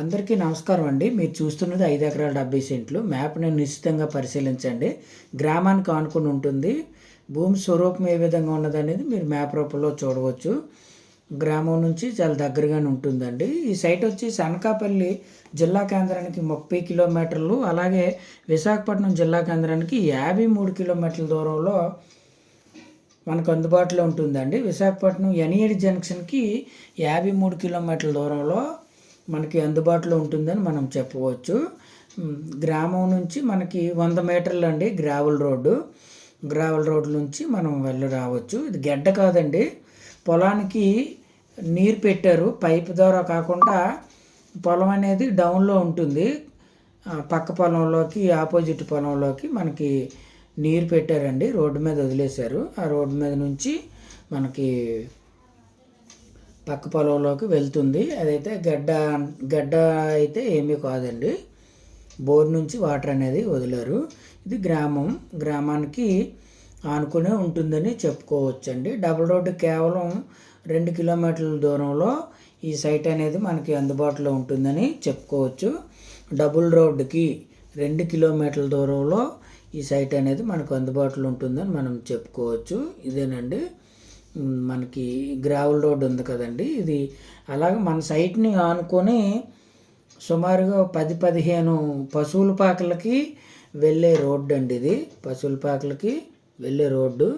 అందరికీ నమస్కారం అండి. మీరు చూస్తున్నది 5 ఎకరాల 70 సెంట్లు. మ్యాప్‌ని నిశ్చితంగా పరిశీలించండి. గ్రామానికి ఆనుకుని ఉంటుంది. భూమి స్వరూపం ఏ విధంగా ఉన్నదనేది మీరు మ్యాప్ రూపంలో చూడవచ్చు. గ్రామం నుంచి చాలా దగ్గరగానే ఉంటుందండి. ఈ సైట్ వచ్చేసి అనకాపల్లి జిల్లా కేంద్రానికి 30 కిలోమీటర్లు, అలాగే విశాఖపట్నం జిల్లా కేంద్రానికి 53 కిలోమీటర్ల దూరంలో మనకు అందుబాటులో ఉంటుందండి. విశాఖపట్నం ఎన్ఏడి జంక్షన్‌కి 53 కిలోమీటర్ల దూరంలో మనకి అందుబాటులో ఉంటుందని మనం చెప్పవచ్చు. గ్రామం నుంచి మనకి 100 మీటర్లు అండి గ్రావెల్ రోడ్డు నుంచి మనం వెళ్ళి రావచ్చు. ఇది గెడ్డ కాదండి, పొలానికి నీరు పెట్టారు. పైపు ద్వారా కాకుండా పొలం అనేది డౌన్లో ఉంటుంది. పక్క పొలంలోకి, ఆపోజిట్ పొలంలోకి మనకి నీరు పెట్టారండి. రోడ్డు మీద వదిలేశారు. ఆ రోడ్డు మీద నుంచి మనకి పక్క పొలంలోకి వెళ్తుంది. అదైతే గడ్డ అయితే ఏమీ కాదండి. బోర్ నుంచి వాటర్ అనేది వదిలారు. ఇది గ్రామానికి ఆనుకునే ఉంటుందని చెప్పుకోవచ్చండి. డబుల్ రోడ్డు కేవలం 2 కిలోమీటర్ల దూరంలో ఈ సైట్ అనేది మనకి అందుబాటులో ఉంటుందని చెప్పుకోవచ్చు. డబుల్ రోడ్డుకి 2 కిలోమీటర్ల దూరంలో ఈ సైట్ అనేది మనకు అందుబాటులో ఉంటుందని మనం చెప్పుకోవచ్చు. ఇదేనండి మనకి గ్రావెల్ రోడ్ ఉంది కదండి, ఇది అలాగే మన సైట్ని ఆనుకొని సుమారుగా 10-15 పశువుల పాకలకి వెళ్ళే రోడ్డు అండి. ఇది పశువుల పాకలకి వెళ్ళే రోడ్డు.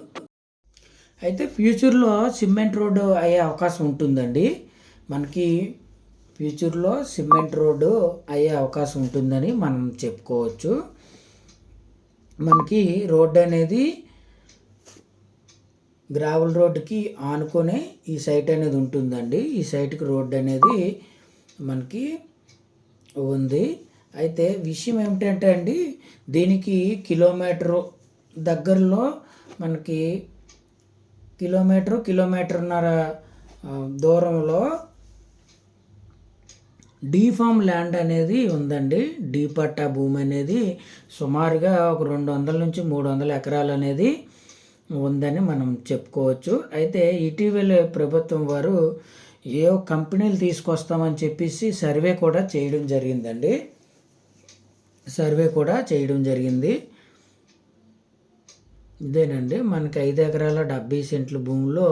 అయితే ఫ్యూచర్లో సిమెంట్ రోడ్డు అయ్యే అవకాశం ఉంటుందండి. మనకి ఫ్యూచర్లో సిమెంట్ రోడ్డు అయ్యే అవకాశం ఉంటుందని మనం చెప్పుకోవచ్చు. మనకి రోడ్డు అనేది గ్రావెల్ రోడ్డుకి ఆనుకొనే ఈ సైట్ అనేది ఉంటుందండి. ఈ సైట్కి రోడ్డు అనేది మనకి ఉంది. అయితే విషయం ఏమిటంటే అండి, దీనికి కిలోమీటరు దగ్గరలో మనకి కిలోమీటర్న్నర దూరంలో డీ ఫామ్ ల్యాండ్ అనేది ఉందండి. డీ పట్టా భూమి అనేది సుమారుగా ఒక 200 నుంచి 300 ఎకరాలు అనేది ఉందని మనం చెప్పుకోవచ్చు. అయితే ఇటీవల ప్రభుత్వం వారు ఏ కంపెనీలు తీసుకొస్తామని చెప్పేసి సర్వే కూడా చేయడం జరిగింది. ఇదేనండి మనకి 5 ఎకరాల 70 సెంట్ల భూమిలో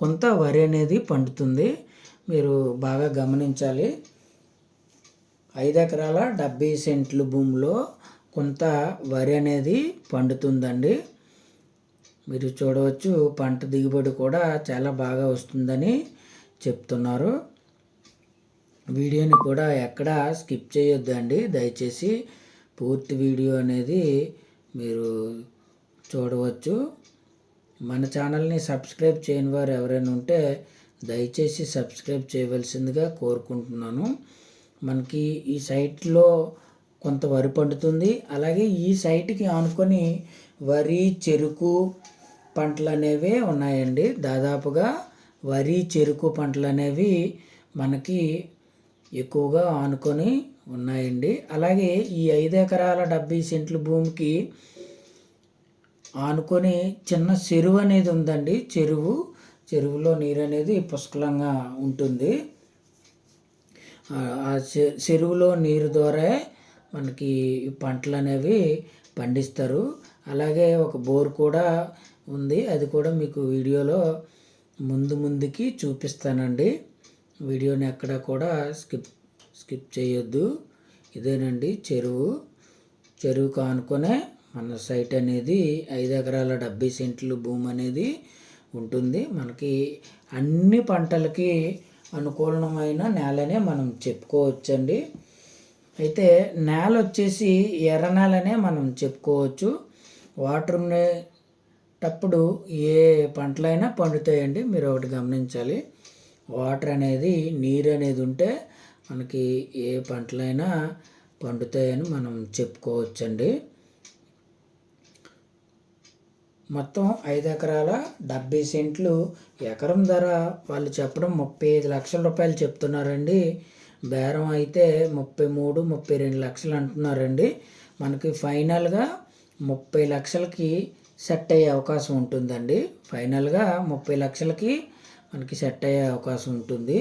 కొంత వరి అనేది పండుతుంది. మీరు బాగా గమనించాలి. 5 ఎకరాల 70 సెంట్ల భూమిలో కొంత వరి అనేది పండుతుందండి. మీరు చూడవచ్చు, పంట దిగుబడి కూడా చాలా బాగా వస్తుందని చెప్తున్నారు. వీడియోని కూడా ఎక్కడ స్కిప్ చేయొద్దండి, దయచేసి పూర్తి వీడియో అనేది మీరు చూడవచ్చు. మన ఛానల్ని సబ్స్క్రైబ్ చేయని వారు ఎవరైనా ఉంటే దయచేసి సబ్స్క్రైబ్ చేయవలసిందిగా కోరుకుంటున్నాను. మనకి ఈ సైట్లో కొంత వరి పండుతుంది. అలాగే ఈ సైట్కి ఆనుకొని వరి, చెరుకు పంటలు అనేవి ఉన్నాయండి. దాదాపుగా వరి, చెరుకు పంటలు అనేవి మనకి ఎక్కువగా ఆనుకొని ఉన్నాయండి. అలాగే ఈ 5 ఎకరాల 70 సెంట్ల భూమికి ఆనుకొని చిన్న చెరువు అనేది ఉందండి. చెరువులో నీరు అనేది పుష్కలంగా ఉంటుంది. ఆ చెరువులో నీరు ద్వారా మనకి పంటలు అనేవి పండిస్తారు. అలాగే ఒక బోర్ కూడా ఉంది. అది కూడా మీకు వీడియోలో ముందుకి చూపిస్తానండి. వీడియోని ఎక్కడ కూడా స్కిప్ చేయొద్దు. ఇదేనండి చెరువుకు ఆనుకునే మన సైట్ అనేది 5 ఎకరాల 70 సెంట్లు భూమి అనేది ఉంటుంది. మనకి అన్ని పంటలకి అనుకూలమైన నేలనే మనం చెప్పుకోవచ్చండి. అయితే నేల వచ్చేసి ఎర్ర నేలనే మనం చెప్పుకోవచ్చు. వాటర్ ఉండేటప్పుడు ఏ పంటలైనా పండుతాయండి. మీరు ఒకటి గమనించాలి, వాటర్ అనేది, నీరు అనేది ఉంటే మనకి ఏ పంటలైనా పండుతాయని మనం చెప్పుకోవచ్చండి. మొత్తం 5 ఎకరాల 70 సెంట్లు. ఎకరం ధర వాళ్ళు చెప్పడం 35 లక్షల రూపాయలు చెప్తున్నారండి. బేరం అయితే 33-32 లక్షలు అంటున్నారండి. మనకి ఫైనల్గా 30 లక్షలకి సెట్ అయ్యే అవకాశం ఉంటుందండి. ఫైనల్గా 30 లక్షలకి మనకి సెట్ అయ్యే అవకాశం ఉంటుంది.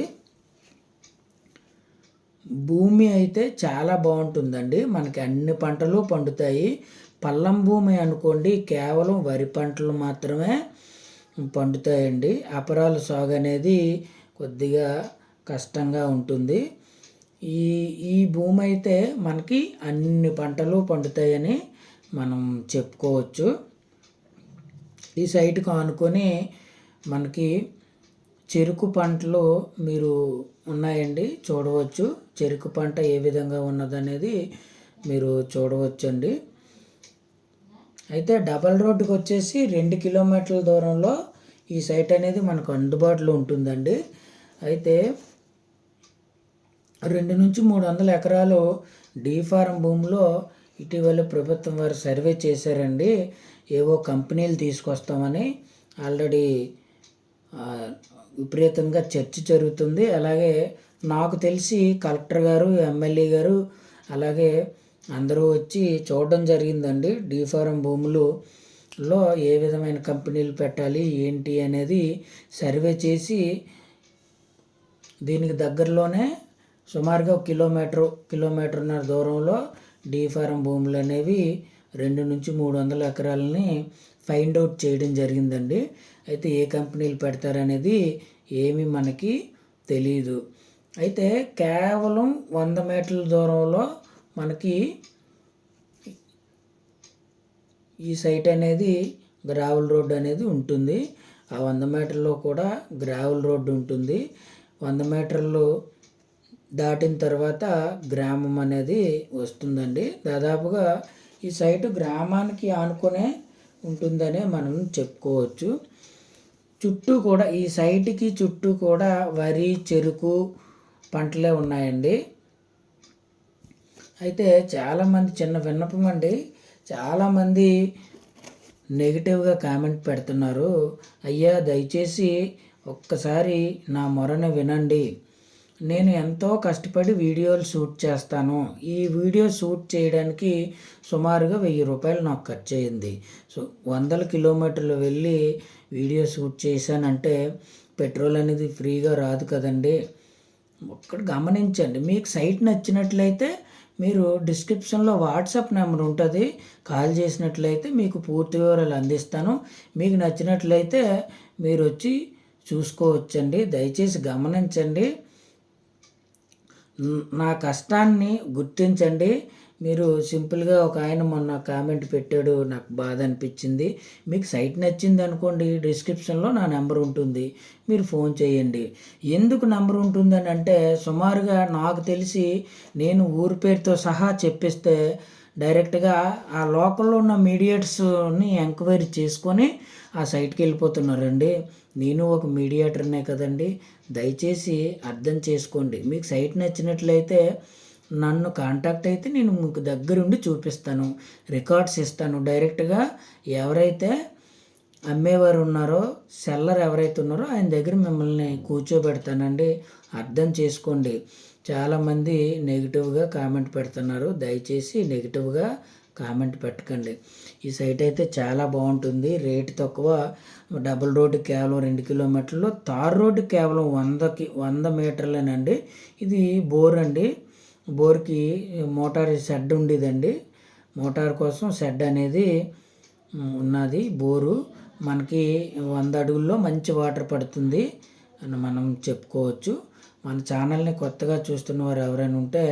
భూమి అయితే చాలా బాగుంటుందండి. మనకి అన్ని పంటలు పండుతాయి. పల్లం భూమి అనుకోండి కేవలం వరి పంటలు మాత్రమే పండుతాయండి. అపరాల సాగు అనేది కొద్దిగా కష్టంగా ఉంటుంది. ఈ ఈ భూమి అయితే మనకి అన్ని పంటలు పండుతాయని మనం చెప్పుకోవచ్చు. ఈ సైట్కు ఆనుకొని మనకి చెరుకు పంటలు మీరు ఉన్నాయండి, చూడవచ్చు. చెరుకు పంట ఏ విధంగా ఉన్నదనేది మీరు చూడవచ్చండి. అయితే డబల్ రోడ్డుకి వచ్చేసి 2 కిలోమీటర్ల దూరంలో ఈ సైట్ అనేది మనకు అందుబాటులో ఉంటుందండి. అయితే 2 నుంచి 300 ఎకరాలు డీ ఫారం భూమిలో ఇటీవల ప్రభుత్వం వారు సర్వే చేశారండి. ఏవో కంపెనీలు తీసుకొస్తామని ఆల్రెడీ విపరీతంగా చర్చ జరుగుతుంది. అలాగే నాకు తెలిసి కలెక్టర్ గారు, ఎమ్మెల్యే గారు అలాగే అందరూ వచ్చి చూడడం జరిగిందండి. డీ ఫారం భూములలో ఏ విధమైన కంపెనీలు పెట్టాలి ఏంటి అనేది సర్వే చేసి దీనికి దగ్గరలోనే సుమారుగా కిలోమీటర్న్నర దూరంలో డీ ఫారం భూములు అనేవి 2 నుంచి 300 ఎకరాలని ఫైండ్ అవుట్ చేయడం జరిగిందండి. అయితే ఏ కంపెనీలు పెడతారనేది ఏమీ మనకి తెలియదు. అయితే కేవలం 100 మీటర్ల దూరంలో మనకి ఈ సైట్ అనేది గ్రావెల్ రోడ్డు అనేది ఉంటుంది. ఆ 100 మీటర్లో కూడా గ్రావెల్ రోడ్డు ఉంటుంది. 100 మీటర్లు దాటిన తర్వాత గ్రామం అనేది వస్తుందండి. దాదాపుగా ఈ సైటు గ్రామానికి ఆనుకునే ఉంటుందనే మనం చెప్పుకోవచ్చు. చుట్టూ కూడా ఈ సైట్కి చుట్టూ కూడా వరి, చెరుకు పంటలే ఉన్నాయండి. అయితే చాలామంది చిన్న విన్నపం అండి, చాలామంది నెగిటివ్గా కామెంట్ పెడుతున్నారు. అయ్యా దయచేసి ఒక్కసారి నా మొరను వినండి. నేను ఎంతో కష్టపడి వీడియోలు షూట్ చేస్తాను. ఈ వీడియో షూట్ చేయడానికి సుమారుగా 1000 రూపాయలు నాకు ఖర్చు అయింది. సో 100 కిలోమీటర్లు వెళ్ళి వీడియో షూట్ చేశానంటే పెట్రోల్ అనేది ఫ్రీగా రాదు కదండి. ఒక్కటి గమనించండి. మీకు సైట్ నచ్చినట్లయితే మీరు డిస్క్రిప్షన్లో వాట్సాప్ నెంబర్ ఉంటుంది, కాల్ చేసినట్లయితే మీకు పూర్తి వివరాలు అందిస్తాను. మీకు నచ్చినట్లయితే మీరు వచ్చి చూసుకోవచ్చండి. దయచేసి గమనించండి, నా కష్టాన్ని గుర్తించండి. మీరు సింపుల్గా ఒక ఆయన మొన్న కామెంట్ పెట్టాడు, నాకు బాధ అనిపించింది. మీకు సైట్ నచ్చింది అనుకోండి, డిస్క్రిప్షన్లో నా నెంబర్ ఉంటుంది, మీరు ఫోన్ చేయండి. ఎందుకు నెంబర్ ఉంటుందని అంటే సుమారుగా నాకు తెలిసి నేను ఊరి పేరుతో సహా చెప్పిస్తే డైరెక్ట్గా ఆ లోకల్లో ఉన్న మీడియేటర్స్ని ఎంక్వైరీ చేసుకొని ఆ సైట్కి వెళ్ళిపోతున్నారండి. నేను ఒక మీడియేటర్నే కదండి. దయచేసి అర్థం చేసుకోండి. మీకు సైట్ నచ్చినట్లయితే నన్ను కాంటాక్ట్ అయితే నేను మీకు దగ్గరుండి చూపిస్తాను, రికార్డ్స్ ఇస్తాను. డైరెక్ట్గా ఎవరైతే అమ్మేవారు ఉన్నారో, సెల్లర్ ఎవరైతే ఉన్నారో ఆయన దగ్గర మిమ్మల్ని కూర్చోబెడతానండి. అర్థం చేసుకోండి. చాలామంది నెగిటివ్గా కామెంట్ పెడుతున్నారు. దయచేసి నెగిటివ్గా కామెంట్ పెట్టకండి. ఈ సైట్ అయితే చాలా బాగుంటుంది. రేటు తక్కువ. డబుల్ రోడ్డు కేవలం 2 కిలోమీటర్లు, తార్ రోడ్డు కేవలం 100 మీటర్లేనండి. ఇది బోర్ అండి. బోర్కి మోటార్ షెడ్ ఉండేదండి. మోటార్ కోసం షెడ్ అనేది ఉన్నది. బోరు మనకి 100 అడుగుల్లో మంచి వాటర్ పడుతుంది అని మనం చెప్పుకోవచ్చు. మన ఛానల్ని కొత్తగా చూస్తున్న వారు ఎవరైనా ఉంటే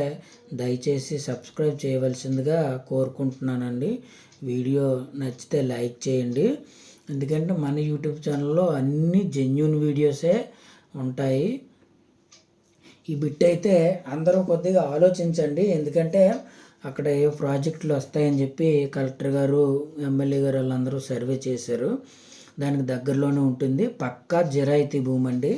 దయచేసి సబ్స్క్రైబ్ చేయవలసిందిగా కోరుకుంటున్నానండి. వీడియో నచ్చితే లైక్ చేయండి. ఎందుకంటే మన యూట్యూబ్ ఛానల్లో అన్ని జెన్యూన్ వీడియోసే ఉంటాయి. ఈ బిట్ అయితే అందరూ కొద్దిగా ఆలోచించండి. ఎందుకంటే అక్కడ ఏ ప్రాజెక్టులు వస్తాయని చెప్పి కలెక్టర్ గారు, ఎమ్మెల్యే గారు వాళ్ళందరూ సర్వే చేశారు. దానికి దగ్గరలోనే ఉంటుంది. పక్కా జిరాయితీ భూమి అండి.